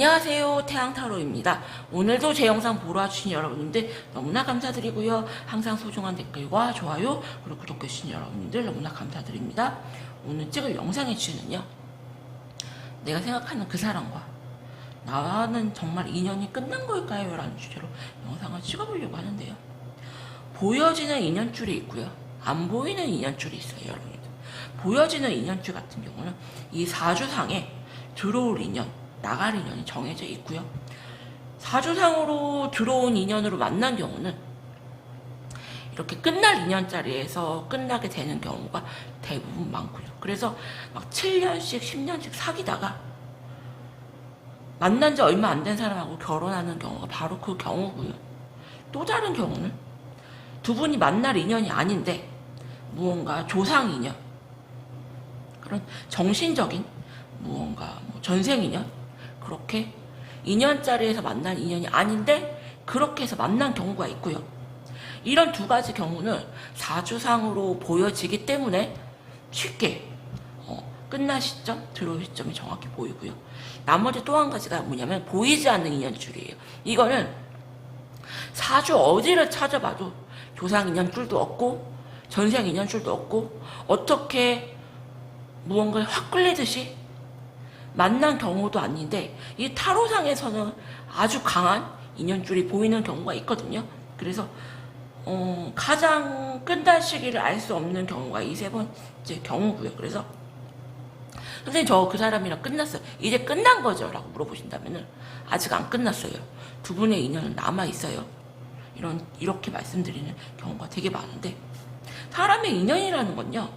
안녕하세요, 태양타로입니다. 오늘도 제 영상 보러 와주신 여러분들 너무나 감사드리고요. 항상 소중한 댓글과 좋아요 그리고 구독해주신 여러분들 너무나 감사드립니다. 오늘 찍을 영상의 주제는요, 내가 생각하는 그 사람과 나와는 정말 인연이 끝난 걸까요? 라는 주제로 영상을 찍어보려고 하는데요, 보여지는 인연줄이 있고요, 안 보이는 인연줄이 있어요. 여러분들, 보여지는 인연줄 같은 경우는 이 사주상에 들어올 인연, 나갈 인연이 정해져 있고요, 사주상으로 들어온 인연으로 만난 경우는 이렇게 끝날 인연자리에서 끝나게 되는 경우가 대부분 많고요. 그래서 막 7년씩 10년씩 사귀다가 만난 지 얼마 안 된 사람하고 결혼하는 경우가 바로 그 경우고요. 또 다른 경우는 두 분이 만날 인연이 아닌데 무언가 조상 인연, 그런 정신적인 무언가 전생 인연, 그렇게 인연자리에서 만난 인연이 아닌데 그렇게 해서 만난 경우가 있고요. 이런 두 가지 경우는 사주상으로 보여지기 때문에 쉽게 끝날 시점, 들어올 시점이 정확히 보이고요. 나머지 또 한 가지가 뭐냐면 보이지 않는 인연줄이에요. 이거는 사주 어디를 찾아봐도 조상 인연줄도 없고 전생 인연줄도 없고 어떻게 무언가에 확 끌리듯이 만난 경우도 아닌데, 이 타로상에서는 아주 강한 인연줄이 보이는 경우가 있거든요. 그래서 가장 끝날 시기를 알 수 없는 경우가 이 세 번째 경우고요. 그래서 선생님, 저 그 사람이랑 끝났어요, 이제 끝난 거죠? 라고 물어보신다면 아직 안 끝났어요. 두 분의 인연은 남아있어요. 이렇게 말씀드리는 경우가 되게 많은데, 사람의 인연이라는 건요,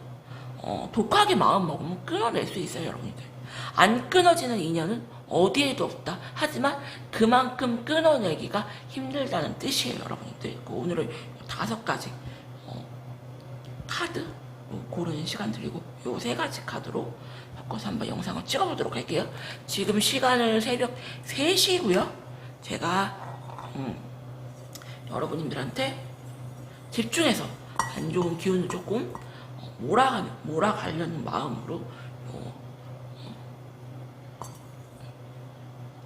독하게 마음 먹으면 끊어낼 수 있어요. 여러분들, 안 끊어지는 인연은 어디에도 없다. 하지만 그만큼 끊어내기가 힘들다는 뜻이에요. 여러분들, 오늘은 5가지 카드 고르는 시간 드리고 요 3가지 카드로 바꿔서 한번 영상을 찍어보도록 할게요. 지금 시간은 새벽 3시고요 제가 여러분들한테 집중해서 안 좋은 기운을 조금 몰아가려는 마음으로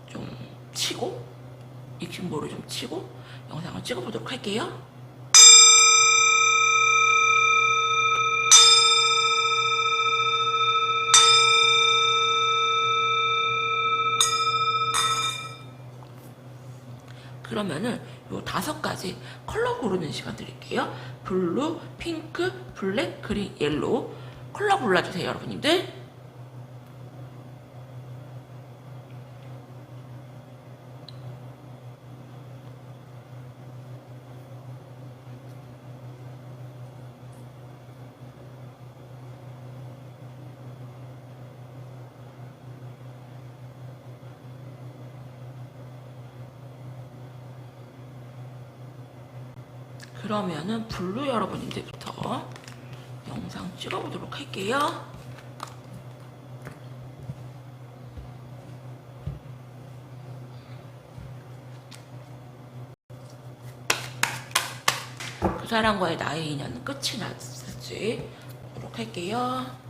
좀 치고, 익힌볼을 좀 치고 영상을 찍어보도록 할게요. 그러면은 요 5가지 컬러 고르는 시간 드릴게요. 블루, 핑크, 블랙, 그린, 옐로우 컬러 골라주세요. 여러분님들, 그러면은 블루 여러분들부터 영상 찍어보도록 할게요. 그 사람과의 나의 인연은 끝이 났을지 보도록 할게요.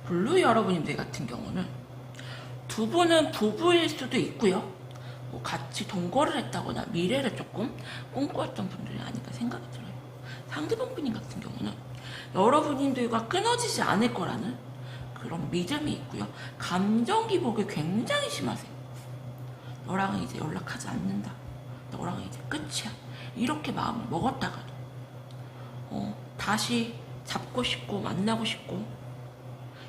블루 여러분들 같은 경우는 두 분은 부부일 수도 있고요, 뭐 같이 동거를 했다거나 미래를 조금 꿈꿔왔던 분들이 아닐까 생각이 들어요. 상대방 분인 같은 경우는 여러분들과 끊어지지 않을 거라는 그런 믿음이 있고요, 감정 기복이 굉장히 심하세요. 너랑은 이제 연락하지 않는다, 너랑은 이제 끝이야, 이렇게 마음을 먹었다가도 다시 잡고 싶고 만나고 싶고,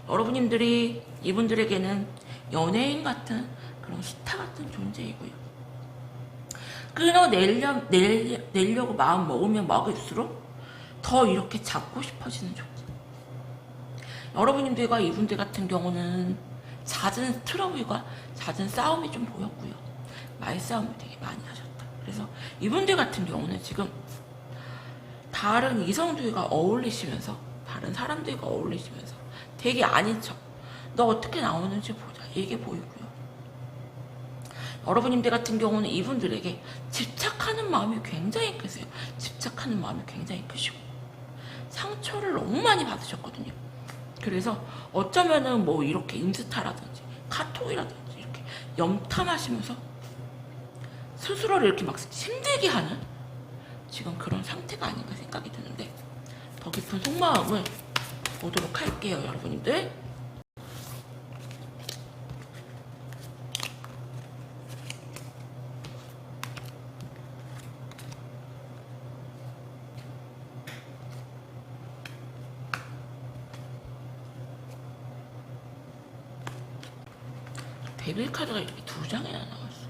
여러분들이 이분들에게는 연예인 같은 그런 스타 같은 존재이고요. 내려고 마음 먹으면 먹을수록 더 이렇게 잡고 싶어지는 존재. 여러분들과 이분들 같은 경우는 잦은 트러블과 잦은 싸움이 좀 보였고요. 말싸움을 되게 많이 하셨다. 그래서 이분들 같은 경우는 지금 다른 이성들과 어울리시면서 다른 사람들과 어울리시면서 되게 아닌 척 너 어떻게 나오는지 보자 이게 보이고요. 여러분들 같은 경우는 이분들에게 집착하는 마음이 굉장히 크세요. 집착하는 마음이 굉장히 크시고 상처를 너무 많이 받으셨거든요. 그래서 어쩌면은 뭐 이렇게 인스타라든지 카톡이라든지 이렇게 염탐하시면서 스스로를 이렇게 막 힘들게 하는 지금 그런 상태가 아닌가 생각이 드는데 더 깊은 속마음을 보도록 할게요, 여러분들. 데빌 카드가 이렇게 2장이나 나왔어.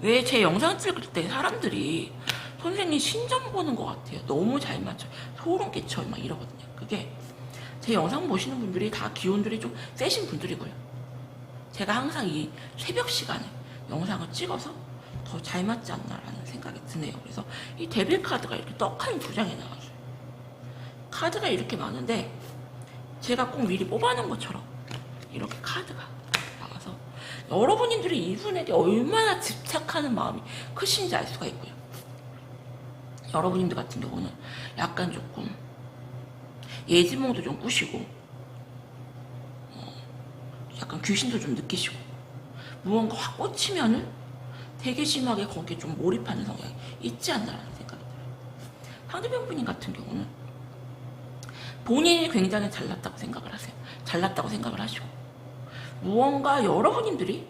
왜 제 영상 찍을 때 사람들이 선생님 신점 보는 것 같아요. 너무 잘 맞춰. 소름 끼쳐 막 이러거든요. 그게 제 영상 보시는 분들이 다 기운들이 좀 세신 분들이고요. 제가 항상 이 새벽 시간에 영상을 찍어서 더 잘 맞지 않나라는 생각이 드네요. 그래서 이 데빌 카드가 이렇게 떡하니 2장이 나왔어요. 카드가 이렇게 많은데 제가 꼭 미리 뽑아놓은 것처럼 이렇게 카드가 나와서 여러분들이 이분에게 얼마나 집착하는 마음이 크신지 알 수가 있고요. 여러분들 같은 경우는 약간 조금 예지몽도 좀 꾸시고 약간 귀신도 좀 느끼시고 무언가 확 꽂히면은 되게 심하게 거기에 좀 몰입하는 성향이 있지 않나라는 생각이 들어요. 상대편 분인 같은 경우는 본인이 굉장히 잘났다고 생각을 하세요. 잘났다고 생각을 하시고 무언가 여러분들이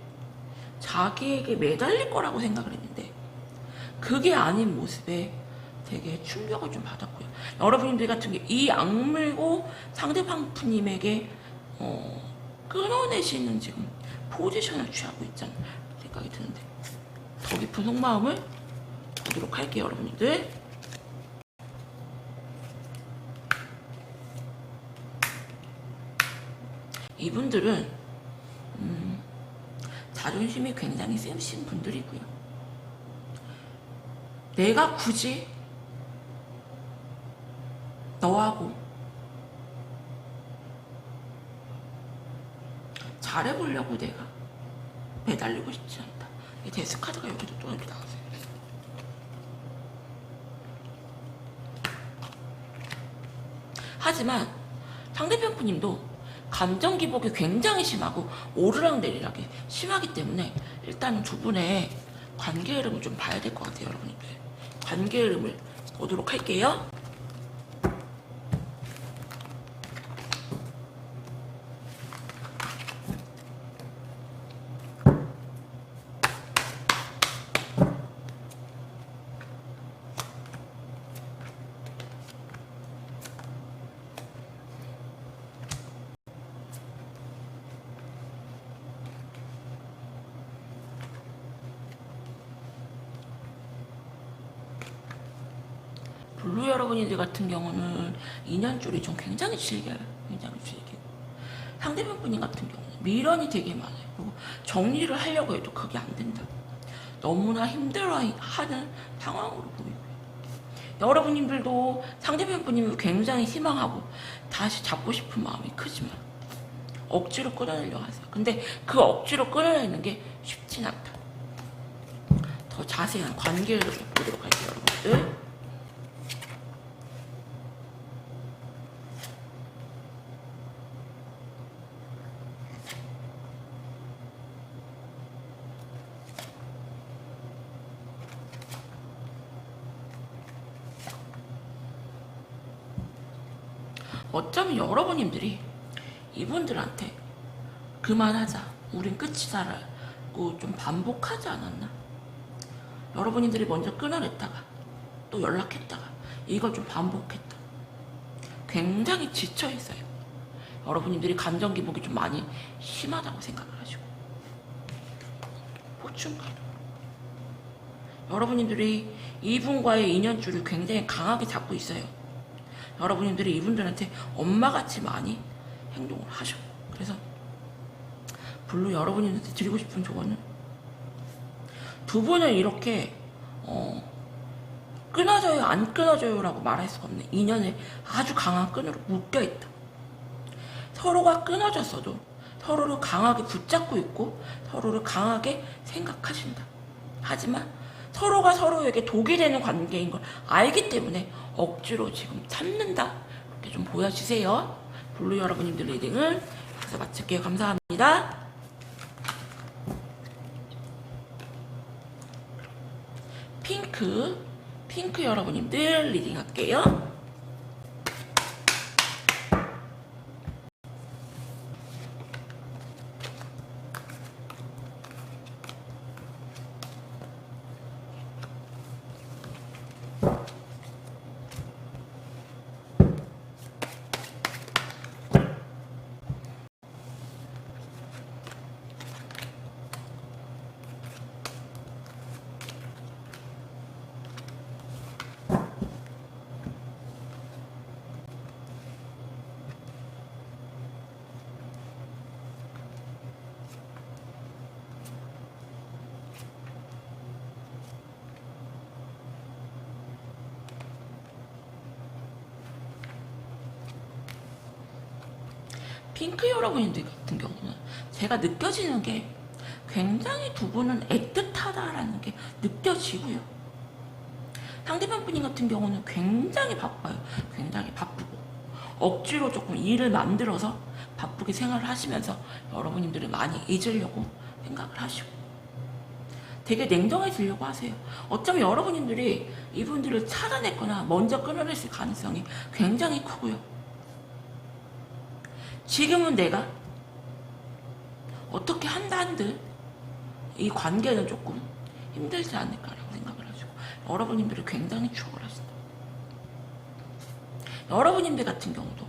자기에게 매달릴 거라고 생각을 했는데 그게 아닌 모습에 되게 충격을 좀 받았고요. 여러분들 같은 게 이 악물고 상대방님에게 끊어내시는 지금 포지션을 취하고 있잖아요. 생각이 드는데 더 깊은 속마음을 보도록 할게요, 여러분들. 이분들은 자존심이 굉장히 세신 분들이고요. 내가 굳이 너하고 잘해보려고 내가 매달리고 싶지 않다. 이 데스카드가 여기도 또 이렇게 나왔어요. 하지만 상대편 분님도 감정 기복이 굉장히 심하고 오르락내리락이 심하기 때문에 일단은 두 분의 관계 흐름을 좀 봐야 될 것 같아요, 여러분들. 관계 흐름을 보도록 할게요. 블루 여러분들 같은 경우는 인연줄이 좀 굉장히 길게, 굉장히 길게. 상대편 분이 같은 경우는 미련이 되게 많아요. 그리고 정리를 하려고 해도 그게 안 된다. 너무나 힘들어하는 상황으로 보이고요. 여러분들도 상대편 분님을 굉장히 희망하고 다시 잡고 싶은 마음이 크지만 억지로 끌어내려고 하세요. 근데 그 억지로 끌어내는 게 쉽진 않다. 더 자세한 관계를 보도록 할게요, 여러분들. 어쩌면 여러분들이 이분들한테 그만하자, 우린 끝이다라고 좀 반복하지 않았나? 여러분들이 먼저 끊어냈다가 또 연락했다가 이걸 좀 반복했다. 굉장히 지쳐있어요. 여러분님들이 감정 기복이 좀 많이 심하다고 생각을 하시고, 포춘 카드. 여러분님들이 이분과의 인연줄을 굉장히 강하게 잡고 있어요. 여러분님들이 이분들한테 엄마같이 많이 행동을 하셔. 그래서 블루 여러분들한테 드리고 싶은 조언은, 두 분을 이렇게 끊어져요 안 끊어져요 라고 말할 수가 없는 인연에 아주 강한 끈으로 묶여있다. 서로가 끊어졌어도 서로를 강하게 붙잡고 있고 서로를 강하게 생각하신다. 하지만 서로가 서로에게 독이 되는 관계인 걸 알기 때문에 억지로 지금 참는다. 이렇게 좀 보여주세요. 블루 여러분님들 리딩은 여기서 마칠게요. 감사합니다. 핑크 여러분님들 리딩 할게요. 핑크 여러분들 같은 경우는 제가 느껴지는 게 굉장히 두 분은 애틋하다라는 게 느껴지고요. 상대방 분인 같은 경우는 굉장히 바빠요. 굉장히 바쁘고 억지로 조금 일을 만들어서 바쁘게 생활을 하시면서 여러분들을 많이 잊으려고 생각을 하시고 되게 냉정해지려고 하세요. 어쩌면 여러분들이 이분들을 찾아냈거나 먼저 끊어냈을 가능성이 굉장히 크고요. 지금은 내가 어떻게 한다는들 이 관계는 조금 힘들지 않을까라고 생각을 하시고 여러분님들이 굉장히 추억을 하신다. 여러분님들 같은 경우도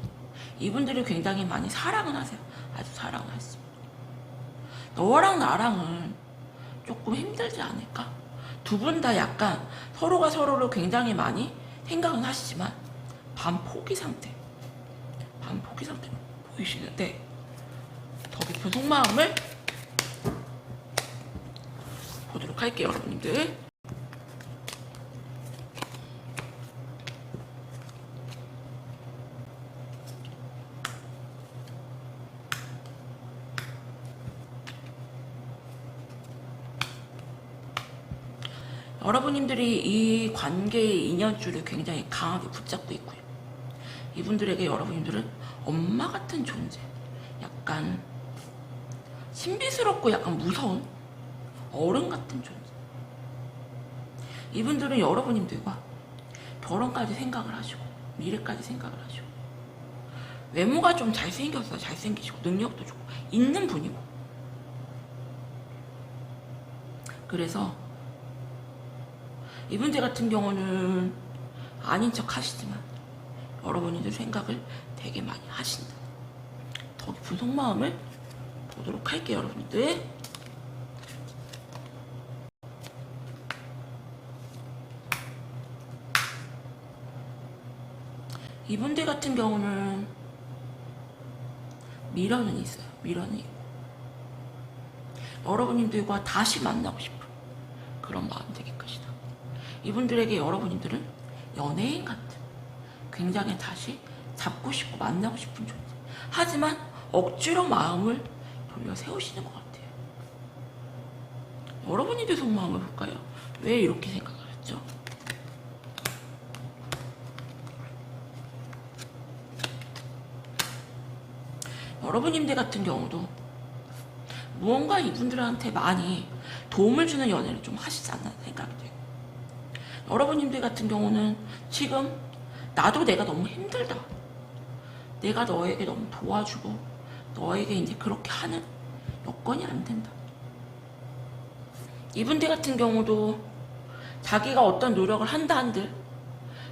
이분들을 굉장히 많이 사랑은 하세요. 아주 사랑을 하십니다. 너랑 나랑은 조금 힘들지 않을까? 두 분 다 약간 서로가 서로를 굉장히 많이 생각은 하시지만 반 포기 상태 보이시는데 더 깊은 속마음을 보도록 할게요. 여러분들 여러분들이 이 관계의 인연줄을 굉장히 강하게 붙잡고 있고요. 이분들에게 여러분들은 엄마 같은 존재, 약간 신비스럽고 약간 무서운 어른 같은 존재. 이분들은 여러분들과 결혼까지 생각을 하시고 미래까지 생각을 하시고 외모가 좀 잘생겼어요. 잘생기시고 능력도 좋고 있는 분이고 그래서 이분들 같은 경우는 아닌 척 하시지만 여러분들 생각을 되게 많이 하신다. 더 깊은 속마음을 보도록 할게요. 여러분들 이분들 같은 경우는 미련은 있어요. 미련은 있고 여러분들과 다시 만나고 싶은 그런 마음이 되게 크시다. 이분들에게 여러분들은 연예인 같은 굉장히 다시 잡고 싶고 만나고 싶은 존재. 하지만 억지로 마음을 돌려 세우시는 것 같아요. 여러분들의 속마음을 볼까요? 왜 이렇게 생각을 했죠? 여러분들 같은 경우도 무언가 이분들한테 많이 도움을 주는 연애를 좀 하시지 않나 생각이 돼요. 여러분들 같은 경우는 지금 나도 내가 너무 힘들다. 내가 너에게 너무 도와주고 너에게 이제 그렇게 하는 여건이 안 된다. 이분들 같은 경우도 자기가 어떤 노력을 한다 한들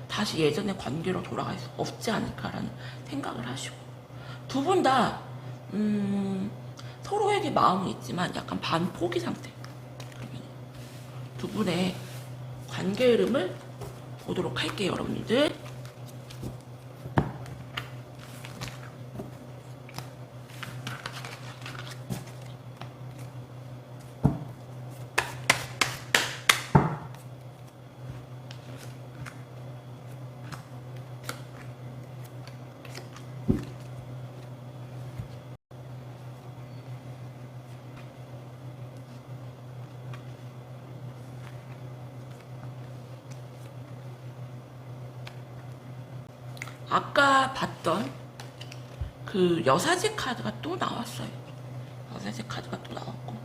다시 예전의 관계로 돌아갈 수 없지 않을까라는 생각을 하시고 두 분 다 서로에게 마음은 있지만 약간 반포기 상태. 그러면 두 분의 관계 흐름을 보도록 할게요, 여러분들. 아까 봤던 그 여사제 카드가 또 나왔어요. 여사제 카드가 또 나왔고,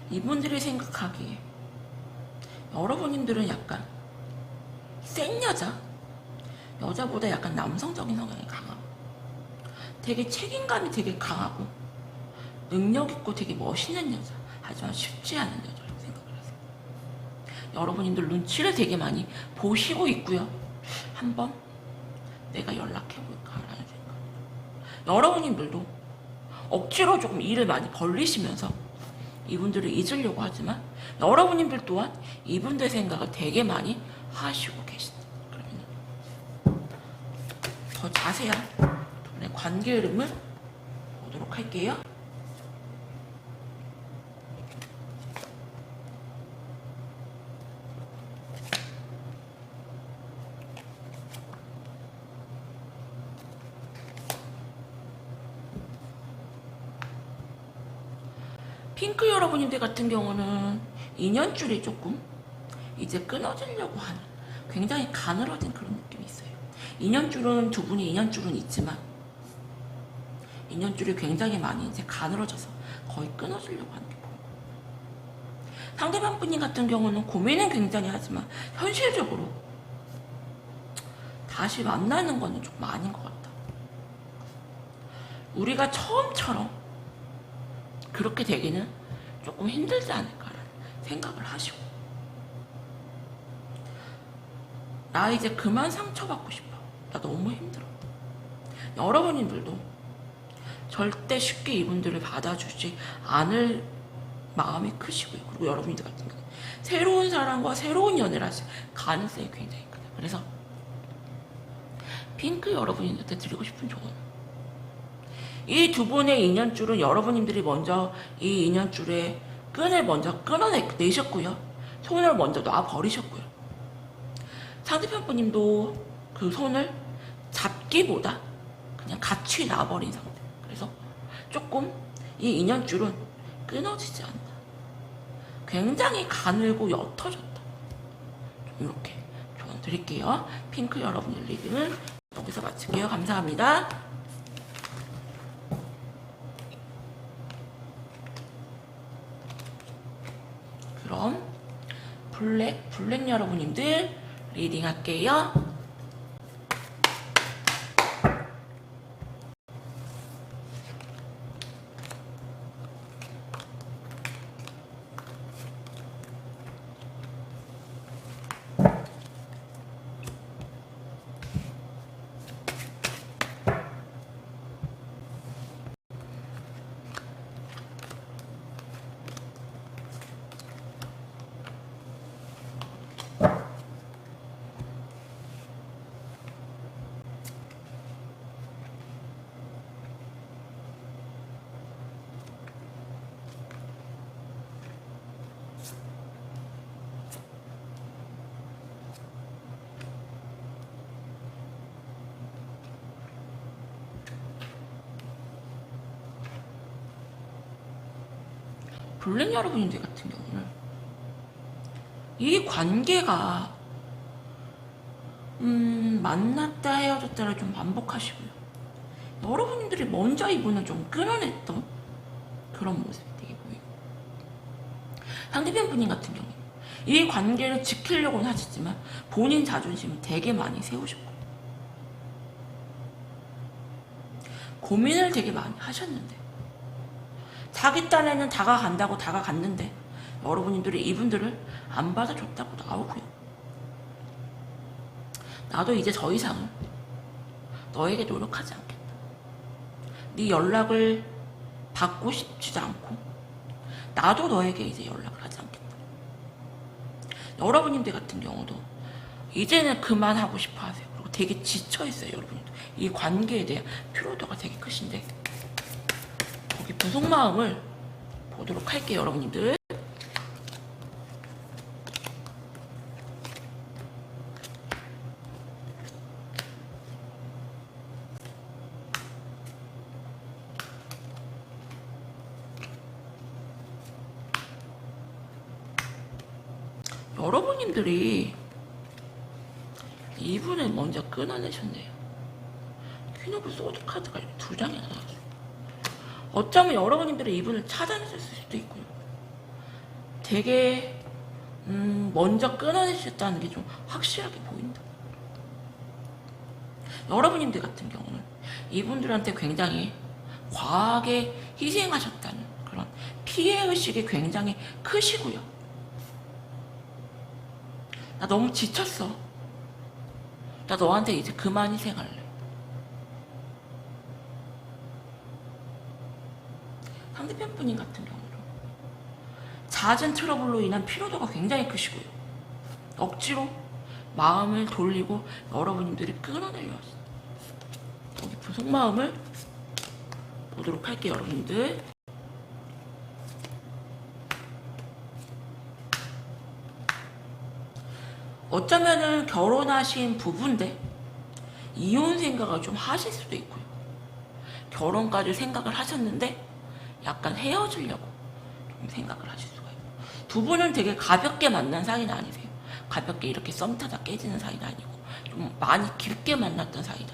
이분들이 생각하기에 여러분들은 약간 센 여자보다 약간 남성적인 성향이 강하고 되게 책임감이 되게 강하고 능력 있고 되게 멋있는 여자, 하지만 쉽지 않은 여자라고 생각을 하세요. 여러분들 눈치를 되게 많이 보시고 있고요. 한번 내가 연락해볼까라는 생각. 여러분들도 억지로 조금 일을 많이 벌리시면서 이분들을 잊으려고 하지만 여러분들 또한 이분들 생각을 되게 많이 하시고 계신다. 그러면 더 자세한 두 분의 관계 흐름을 보도록 할게요. 핑크 여러분들 같은 경우는 인연줄이 조금 이제 끊어지려고 하는 굉장히 가늘어진 그런 느낌이 있어요. 인연줄은 두 분이 인연줄은 있지만 인연줄이 굉장히 많이 이제 가늘어져서 거의 끊어지려고 하는 게 보여요. 상대방 분님 같은 경우는 고민은 굉장히 하지만 현실적으로 다시 만나는 거는 조금 아닌 것 같다. 우리가 처음처럼 그렇게 되기는 조금 힘들지 않을까라는 생각을 하시고, 나 이제 그만 상처받고 싶어, 나 너무 힘들어. 여러분들도 절대 쉽게 이분들을 받아주지 않을 마음이 크시고요. 그리고 여러분들 같은 경우 새로운 사람과 새로운 연애를 하실 가능성이 굉장히 크다. 그래서 핑크 여러분들한테 드리고 싶은 조언, 이 두 분의 인연줄은 여러분들이 먼저 이 인연줄의 끈을 먼저 끊어내셨고요. 손을 먼저 놔버리셨고요. 상대편 분님도 그 손을 잡기보다 그냥 같이 놔버린 상태. 그래서 조금 이 인연줄은 끊어지지 않나. 굉장히 가늘고 옅어졌다. 이렇게 조언 드릴게요. 핑크 여러분들 리딩은 여기서 마칠게요. 감사합니다. 그럼 블랙 여러분님들 리딩 할게요. 블랙 여러분들 같은 경우는 이 관계가 만났다 헤어졌다를 좀 반복하시고요. 여러분들이 먼저 이분을 좀 끌어냈던 그런 모습이 되게 보이고, 상대편 분님 같은 경우는 이 관계를 지키려고는 하셨지만 본인 자존심을 되게 많이 세우셨고 고민을 되게 많이 하셨는데, 자기 딴에는 다가간다고 다가갔는데 여러분들이 이분들을 안 받아줬다고 나오고요. 나도 이제 더 이상은 너에게 노력하지 않겠다. 네 연락을 받고 싶지도 않고 나도 너에게 이제 연락을 하지 않겠다. 여러분님들 같은 경우도 이제는 그만하고 싶어 하세요. 그리고 되게 지쳐있어요. 여러분들 이 관계에 대한 피로도가 되게 크신데 거기 부속마음을 보도록 할게요. 여러분님들 여러분님들이 이분을 먼저 끊어내셨네요. 퀸 오브 소드 카드가 두 장이 나왔어요. 어쩌면 여러분님들이 이분을 차단했을 수도 있고요. 되게 먼저 끊어내셨다는 게 좀 확실하게 보인다. 여러분님들 같은 경우는 이분들한테 굉장히 과하게 희생하셨다는 그런 피해의식이 굉장히 크시고요. 나 너무 지쳤어. 나 너한테 이제 그만 희생할래. 상대편 분인 같은 경우는 잦은 트러블로 인한 피로도가 굉장히 크시고요. 억지로 마음을 돌리고 여러분들이 끊어내려 하시죠. 여기 부속마음을 보도록 할게요. 여러분들 어쩌면은 결혼하신 부부인데 이혼 생각을 좀 하실 수도 있고요. 결혼까지 생각을 하셨는데 약간 헤어지려고 좀 생각을 하실 수가 있고, 두 분은 되게 가볍게 만난 사이는 아니세요. 가볍게 이렇게 썸 타다 깨지는 사이는 아니고 좀 많이 깊게 만났던 사이다.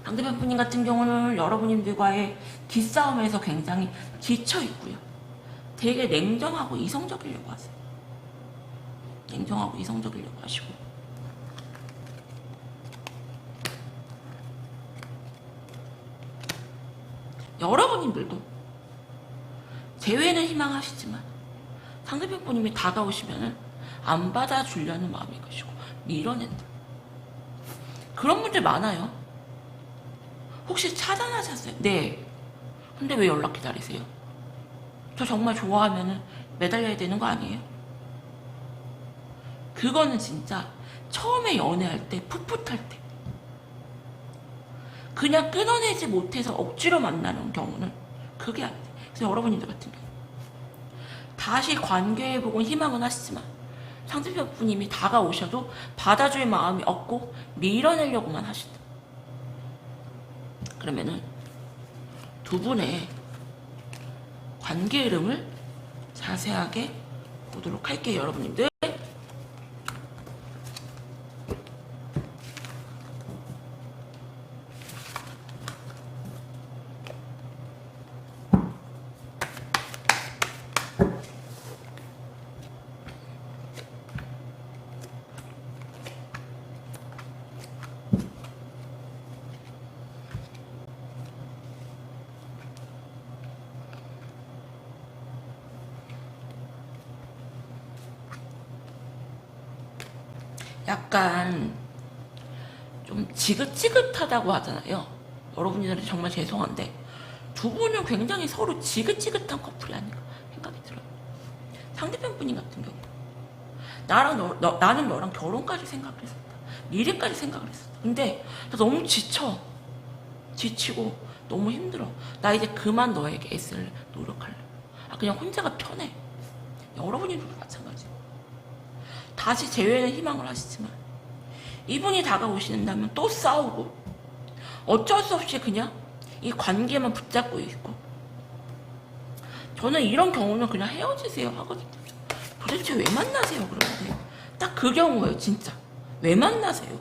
상대편 분님 같은 경우는 여러분님들과의 기싸움에서 굉장히 지쳐 있고요. 되게 냉정하고 이성적이려고 하세요. 냉정하고 이성적이려고 하시고, 여러분님들도 재회는 희망하시지만 상대편 분님이 다가오시면은 안 받아주려는 마음일 것이고 밀어낸다. 그런 분들 많아요. 혹시 차단하셨어요? 네. 근데 왜 연락 기다리세요? 저 정말 좋아하면은 매달려야 되는 거 아니에요? 그거는 진짜 처음에 연애할 때, 풋풋할 때 그냥 끊어내지 못해서 억지로 만나는 경우는 그게 안 돼. 그래서 여러분들 같은 경우 다시 관계회복은 희망은 하시지만 상대편 분님이 다가오셔도 받아줄 마음이 없고 밀어내려고만 하신다. 그러면은 두 분의 관계 흐름을 자세하게 보도록 할게요. 여러분들 약간 좀 지긋지긋하다고 하잖아요. 여러분들은 정말 죄송한데 두 분은 굉장히 서로 지긋지긋한 커플이 아닌가 생각이 들어요. 상대편 분이 같은 경우 나는 너랑 결혼까지 생각을 했었다. 미래까지 생각을 했었다. 근데 나 너무 지치고 너무 힘들어. 나 이제 그만 너에게 애쓸래. 노력할래. 그냥 혼자가 편해. 여러분들도 마찬가지고 다시 재회는 희망을 하시지만 이분이 다가오신다면 또 싸우고 어쩔 수 없이 그냥 이 관계만 붙잡고 있고, 저는 이런 경우는 그냥 헤어지세요 하거든요. 도대체 왜 만나세요? 그러는데 딱 그 경우예요. 진짜 왜 만나세요?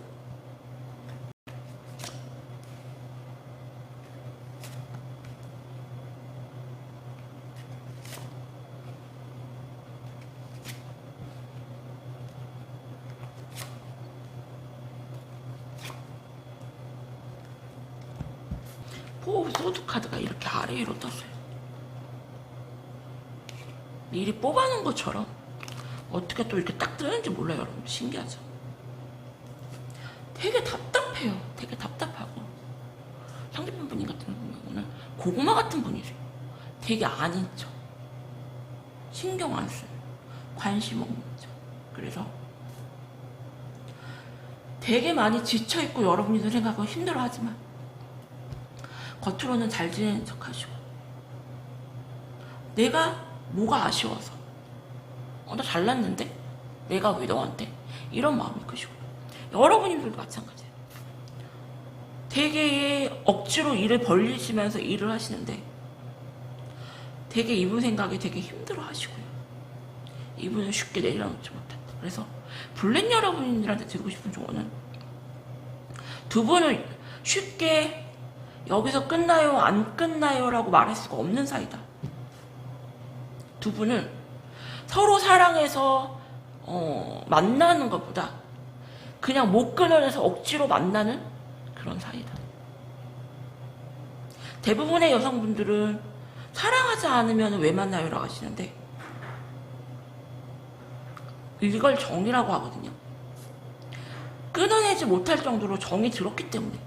포 소드 카드가 이렇게 아래 위로 떴어요. 미리 뽑아놓은 것처럼 어떻게 또 이렇게 딱 뜨는지 몰라요. 여러분 신기하죠? 되게 답답해. 답답해요. 되게 답답하고. 상대편 분이 같은 경우는 고구마 같은 분이세요. 되게 아닌 척, 신경 안 쓰는, 관심 없는 척. 그래서 되게 많이 지쳐있고 여러분이 생각하고 힘들어하지만 겉으로는 잘 지내는 척 하시고, 내가 뭐가 아쉬워서 나 잘났는데 내가 왜 너한테 이런 마음이 크시고, 여러분들도 마찬가지예요. 되게 억지로 일을 벌리시면서 일을 하시는데 되게 이분 생각에 되게 힘들어 하시고요. 이분은 쉽게 내려놓지 못한다. 그래서 블랙 여러분들한테 드리고 싶은 조언은, 두 분을 쉽게 여기서 끝나요 안 끝나요 라고 말할 수가 없는 사이다. 두 분은 서로 사랑해서 만나는 것보다 그냥 못 끊어내서 억지로 만나는 그런 사이다. 대부분의 여성분들은 사랑하지 않으면 왜 만나요 라고 하시는데, 이걸 정이라고 하거든요. 끊어내지 못할 정도로 정이 들었기 때문에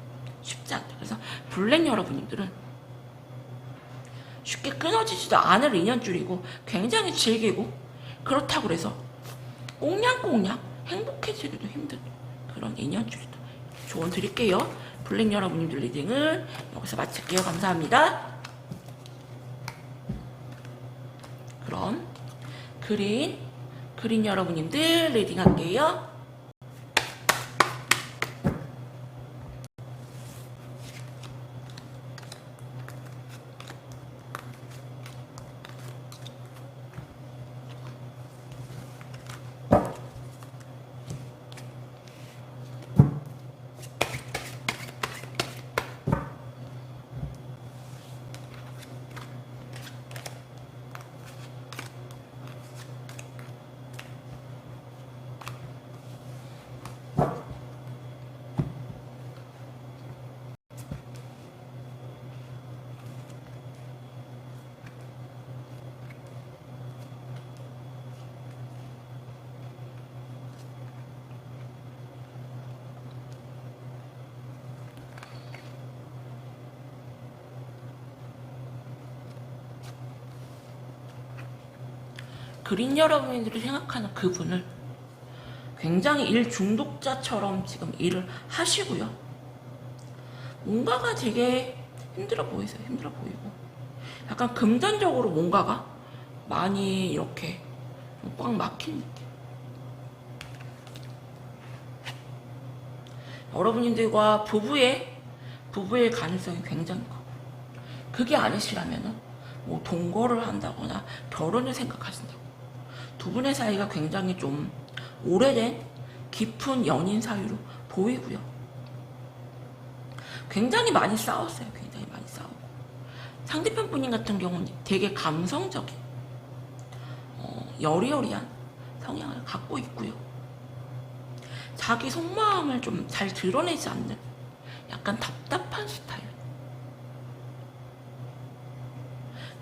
쉽지 않다. 그래서 블랙 여러분들은 쉽게 끊어지지도 않을 인연줄이고 굉장히 질기고, 그렇다고 해서 꽁냥꽁냥 행복해지기도 힘든 그런 인연줄이다. 조언 드릴게요. 블랙 여러분들 리딩을 여기서 마칠게요. 감사합니다. 그럼 그린 여러분님들 리딩 할게요. 그린 여러분들이 생각하는 그분을 굉장히 일 중독자처럼 지금 일을 하시고요. 뭔가가 되게 힘들어 보이세요. 힘들어 보이고 약간 금전적으로 뭔가가 많이 이렇게 꽉 막힌 느낌. 여러분들과 부부의 가능성이 굉장히 커요. 그게 아니시라면은 뭐 동거를 한다거나 결혼을 생각하신다고. 두 분의 사이가 굉장히 좀 오래된 깊은 연인 사이로 보이고요. 굉장히 많이 싸웠어요. 굉장히 많이 싸우고. 상대편 분인 같은 경우는 되게 감성적인 여리여리한 성향을 갖고 있고요. 자기 속마음을 좀 잘 드러내지 않는 약간 답답한 스타일.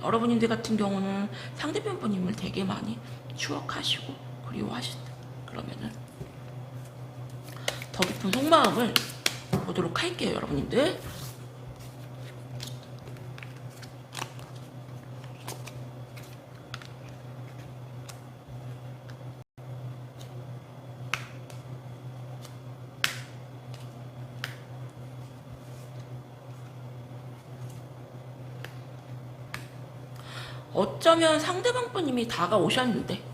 여러분들 같은 경우는 상대편 분임을 되게 많이 추억하시고 그리워하신다. 그러면은 더 깊은 속마음을 보도록 할게요, 여러분들. 어쩌면 상대방 분님이 다가오셨는데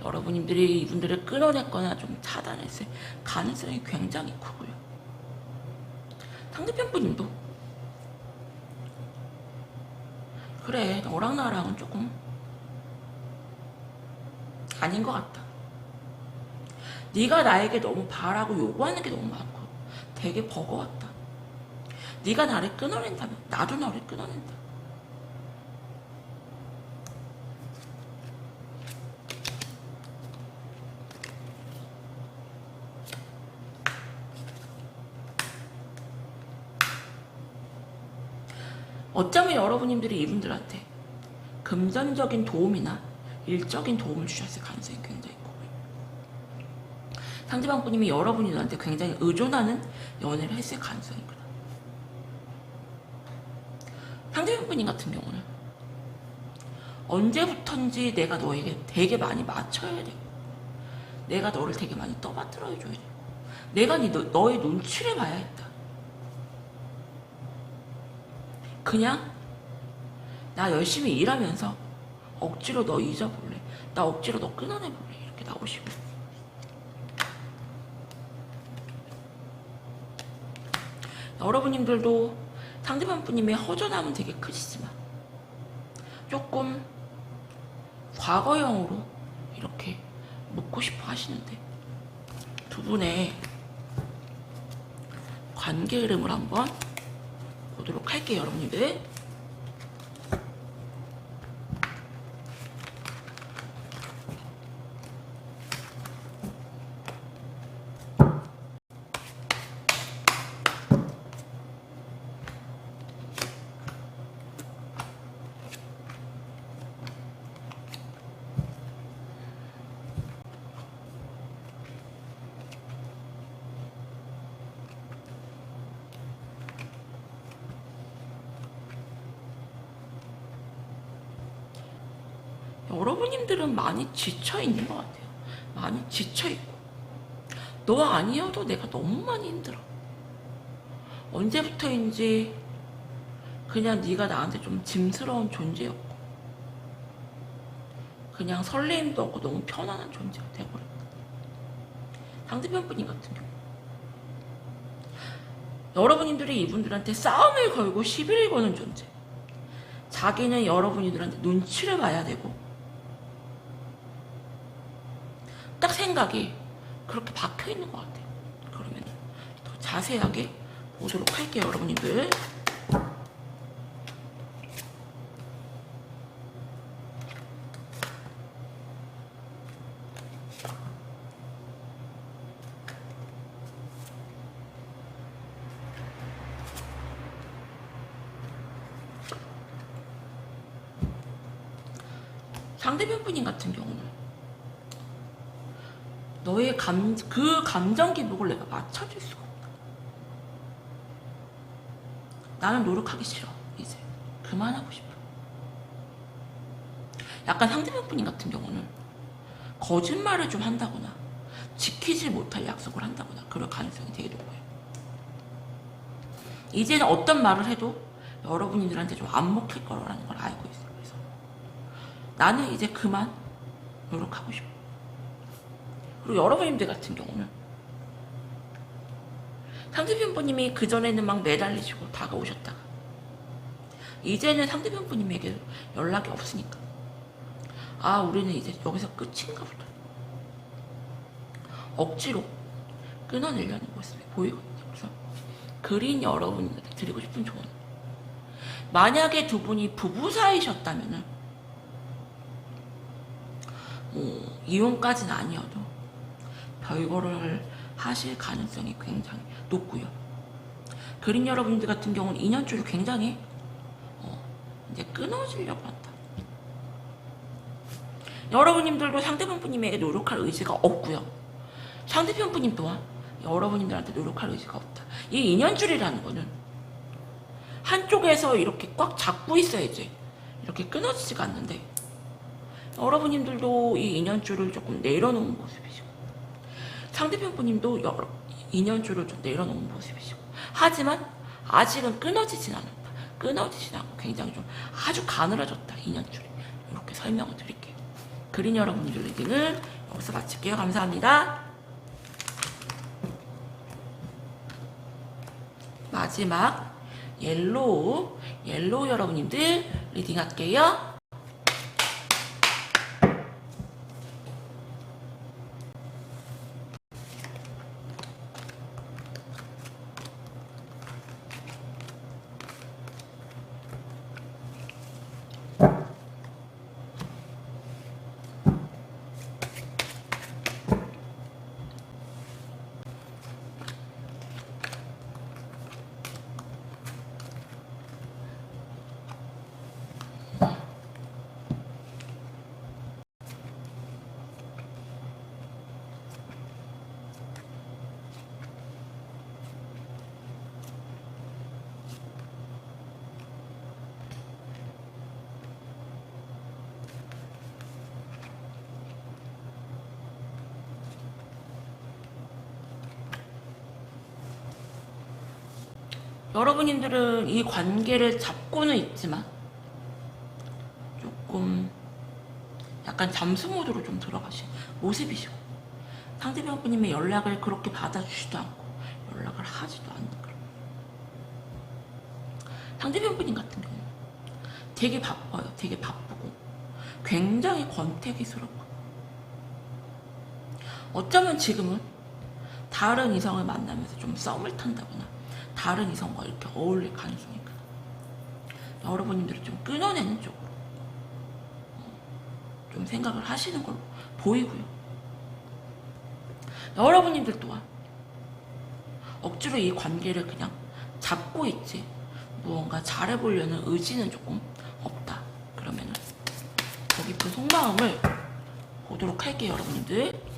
여러분들이 이분들을 끌어냈거나 좀 차단했을 가능성이 굉장히 크고요. 상대편 분님도 그래, 너랑 나랑은 조금 아닌 것 같다. 네가 나에게 너무 바라고 요구하는 게 너무 많고 되게 버거웠다. 네가 나를 끊어낸다면 나도 너를 끊어낸다. 어쩌면 여러분들이 이분들한테 금전적인 도움이나 일적인 도움을 주셨을 가능성이 굉장히 크고요. 상대방분님이 여러분들한테 굉장히 의존하는 연애를 했을 가능성이 있구나. 상대방분님 같은 경우는 언제부턴지 내가 너에게 되게 많이 맞춰야 되고, 내가 너를 되게 많이 떠받들어줘야 돼. 내가 너의 눈치를 봐야 했다. 그냥 나 열심히 일하면서 억지로 너 잊어볼래, 나 억지로 너 끊어내볼래, 이렇게 나오시고, 여러분님들도 상대방분님의 허전함은 되게 크시지만 조금 과거형으로 이렇게 묻고 싶어 하시는데, 두 분의 관계 흐름을 한번 보도록 할게요, 여러분들. 여러분님들은 많이 지쳐있는 것 같아요. 많이 지쳐있고, 너 아니어도 내가 너무 많이 힘들어. 언제부터인지 그냥 네가 나한테 좀 짐스러운 존재였고, 그냥 설레임도 없고 너무 편안한 존재가 돼버렸다. 상대편 분님 같은 경우, 여러분님들이 이분들한테 싸움을 걸고 시비를 거는 존재. 자기는 여러분들한테 눈치를 봐야 되고, 딱 생각이 그렇게 박혀있는 것 같아요. 그러면 더 자세하게 보도록 할게요, 여러분들. 상대편 분인 같은 경우는 너의 그 감정 기복을 내가 맞춰줄 수가 없다. 나는 노력하기 싫어. 이제 그만하고 싶어. 약간 상대편 분인 같은 경우는 거짓말을 좀 한다거나 지키지 못할 약속을 한다거나 그럴 가능성이 되게 높아요. 이제는 어떤 말을 해도 여러분들한테 좀 안 먹힐 거라는 걸 알고 있어요. 그래서 나는 이제 그만 노력하고 싶어. 그리고 여러분들 같은 경우는 상대편 분님이 그전에는 막 매달리시고 다가오셨다가 이제는 상대편 분님에게 연락이 없으니까, 아, 우리는 이제 여기서 끝인가 보다, 억지로 끊어내려는 모습이 보이거든요. 그래서 그린 여러분들한테 드리고 싶은 조언, 만약에 두 분이 부부 사이셨다면은 이혼까지는 아니어도 별거를 하실 가능성이 굉장히 높고요. 그린 여러분들 같은 경우는 인연줄이 굉장히 이제 끊어지려고 한다. 여러분님들도 상대편 분님에게 노력할 의지가 없고요. 상대편 분님 또한 여러분님들한테 노력할 의지가 없다. 이 인연줄이라는 거는 한쪽에서 이렇게 꽉 잡고 있어야지 이렇게 끊어지지가 않는데, 여러분님들도 이 인연줄을 조금 내려놓은 모습이시고, 상대편 분님도 인연줄을 좀 내려놓은 모습이시고, 하지만 아직은 끊어지진 않았다. 끊어지진 않고 굉장히 좀 아주 가늘어졌다, 인연줄이. 이렇게 설명을 드릴게요. 그린 여러분들 리딩을 여기서 마칠게요. 감사합니다. 마지막 옐로우 여러분님들 리딩 할게요. 여러분님들은 이 관계를 잡고는 있지만 조금 약간 잠수 모드로 좀 들어가신 모습이시고, 상대방분님의 연락을 그렇게 받아주지도 않고 연락을 하지도 않는 그런 상대방분님 같은 경우는 되게 바빠요. 되게 바쁘고 굉장히 권태기스럽고, 어쩌면 지금은 다른 이성을 만나면서 좀 썸을 탄다거나 다른 이성과 이렇게 어울릴 가능성이 있거든요. 여러분님들이 좀 끊어내는 쪽으로 좀 생각을 하시는 걸로 보이고요. 여러분님들 또한 억지로 이 관계를 그냥 잡고 있지 무언가 잘해보려는 의지는 조금 없다. 그러면은 더 깊은 속마음을 보도록 할게요, 여러분들.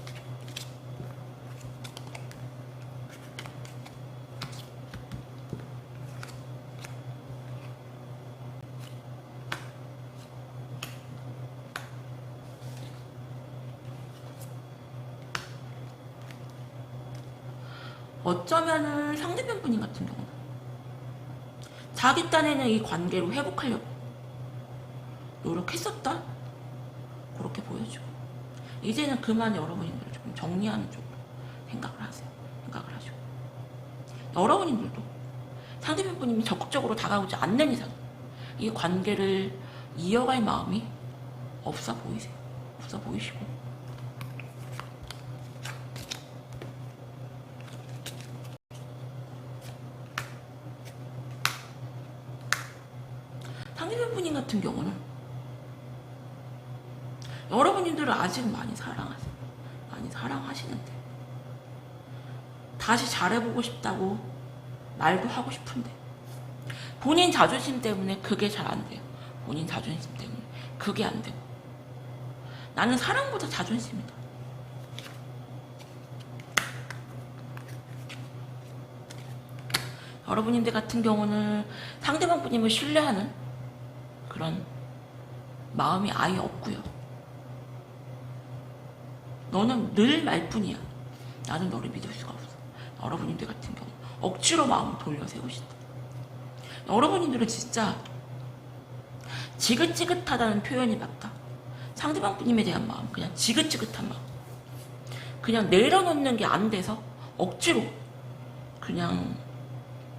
어쩌면은 상대편 분인 같은 경우는 자기 딴에는 이 관계로 회복하려고 노력했었다? 그렇게 보여지고, 이제는 그만 여러분님들 조금 정리하는 쪽으로 생각을 하세요. 생각을 하시고, 여러분님들도 상대편 분이 적극적으로 다가오지 않는 이상 이 관계를 이어갈 마음이 없어 보이세요. 없어 보이시고, 상대편 분인 같은 경우는 여러분들을 아직은 많이 사랑하세요. 많이 사랑하시는데 다시 잘해보고 싶다고 말도 하고 싶은데 본인 자존심 때문에 그게 잘 안 돼요. 본인 자존심 때문에 그게 안 되고, 나는 사랑보다 자존심이다. 여러분들 같은 경우는 상대방 분님을 신뢰하는 그런 마음이 아예 없고요. 너는 늘 말뿐이야. 나는 너를 믿을 수가 없어. 여러분들 같은 경우 억지로 마음을 돌려 세우신다. 여러분들은 진짜 지긋지긋하다는 표현이 맞다. 상대방 분님에 대한 마음, 그냥 지긋지긋한 마음, 그냥 내려놓는 게 안 돼서 억지로 그냥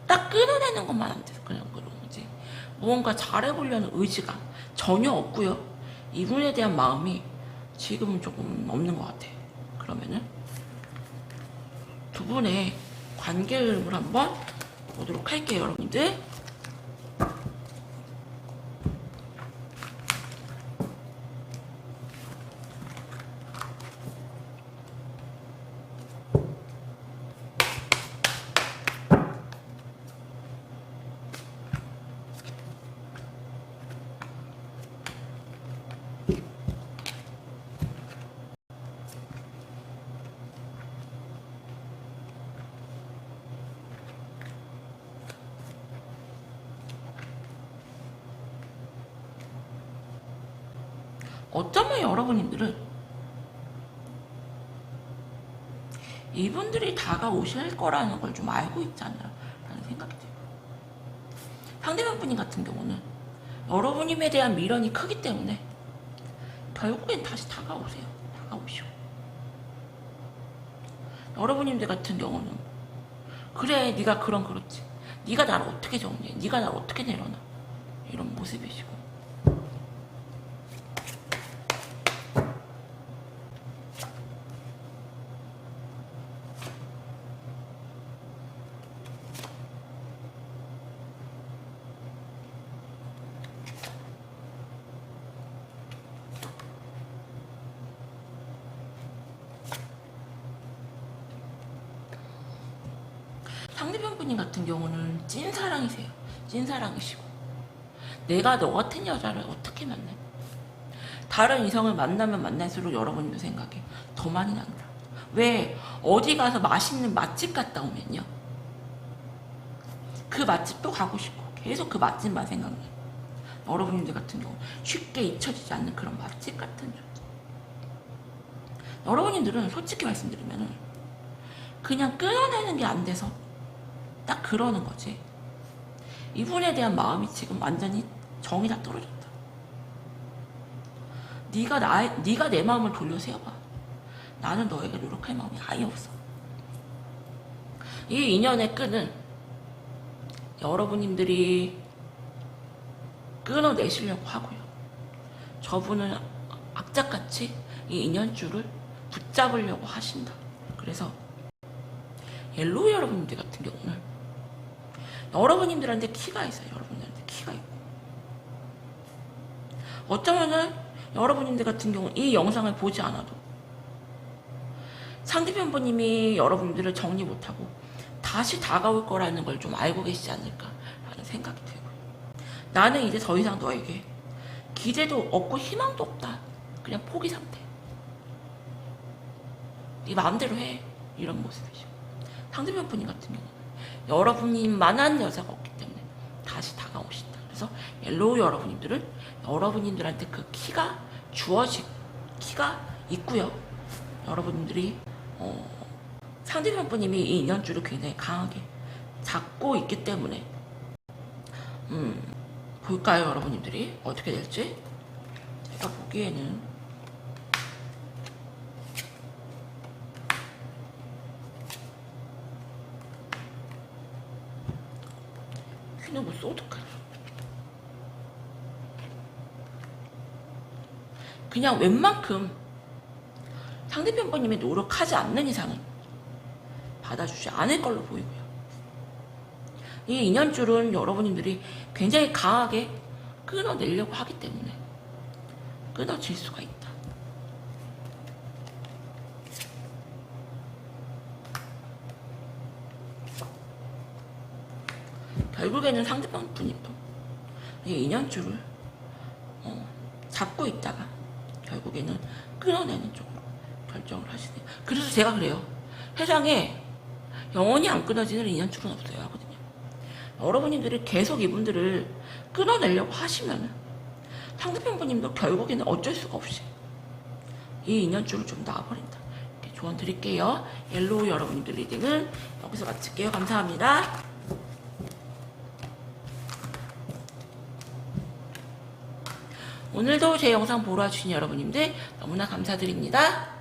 딱 끊어내는 것만 안 돼서 그냥 그런 거지, 무언가 잘해보려는 의지가 전혀 없고요. 이분에 대한 마음이 지금은 조금 없는 것 같아요. 그러면은 두 분의 관계 흐름을 한번 보도록 할게요, 여러분들. 어쩌면 여러분들은 이분들이 다가오실 거라는 걸 좀 알고 있지 않나 라는 생각이 들어요. 상대방 분인 같은 경우는 여러분님에 대한 미련이 크기 때문에 결국엔 다시 다가오세요. 다가오시오. 여러분님들 같은 경우는 그래, 네가 그렇지, 네가 나를 어떻게 정리해, 네가 나를 어떻게 내려놔, 이런 모습이시고, 상대편 분인 같은 경우는 찐사랑이세요. 찐사랑이시고, 내가 너 같은 여자를 어떻게 만나? 다른 이성을 만나면 만날수록 여러분들 생각이 더 많이 난다. 왜? 어디 가서 맛있는 맛집 갔다 오면요, 그 맛집도 가고 싶고 계속 그 맛집만 생각나요. 여러분들 같은 경우 쉽게 잊혀지지 않는 그런 맛집 같은 줄. 여러분들은 솔직히 말씀드리면 그냥 끊어내는 게 안 돼서 딱 그러는 거지, 이분에 대한 마음이 지금 완전히 정이 다 떨어졌다. 네가 내 마음을 돌려 세워봐. 나는 너에게 노력할 마음이 아예 없어. 이 인연의 끈은 여러분님들이 끊어내시려고 하고요. 저분은 악착같이 이 인연줄을 붙잡으려고 하신다. 그래서 옐로우 여러분들 같은 경우는 여러분님들한테 키가 있어요. 여러분들한테 키가 있고 어쩌면은 여러분님들 같은 경우 이 영상을 보지 않아도 상대편 분님이 여러분들을 정리 못하고 다시 다가올 거라는 걸 좀 알고 계시지 않을까라는 생각이 들고요. 나는 이제 더 이상 너에게 기대도 없고 희망도 없다. 그냥 포기 상태. 네 마음대로 해. 이런 모습이죠. 상대편 분님 같은 경우는 여러분님만한 여자가 없기 때문에 다시 다가오신다. 그래서 옐로우 여러분님들한테 그 키가 키가 있고요. 여러분들이 상대편 분님이 이 인연줄을 굉장히 강하게 잡고 있기 때문에 볼까요, 여러분님들이 어떻게 될지? 제가 보기에는 퀸 오브 소드까지 그냥 웬만큼 상대편 분님이 노력하지 않는 이상은 받아주지 않을 걸로 보이고요. 이 인연줄은 여러분들이 굉장히 강하게 끊어내려고 하기 때문에 끊어질 수가 있다. 결국에는 상대방 분님도 이 인연줄을 잡고 있다가 결국에는 끊어내는 쪽으로 결정을 하시네요. 그래서 제가 그래요. 세상에 영원히 안 끊어지는 인연줄은 없어요 하거든요. 여러분들이 계속 이분들을 끊어내려고 하시면 상대편 분님도 결국에는 어쩔 수가 없이 이 인연줄을 좀 놔버린다. 이렇게 조언 드릴게요. 옐로우 여러분들 리딩은 여기서 마칠게요. 감사합니다. 오늘도 제 영상 보러 와주신 여러분님들 너무나 감사드립니다.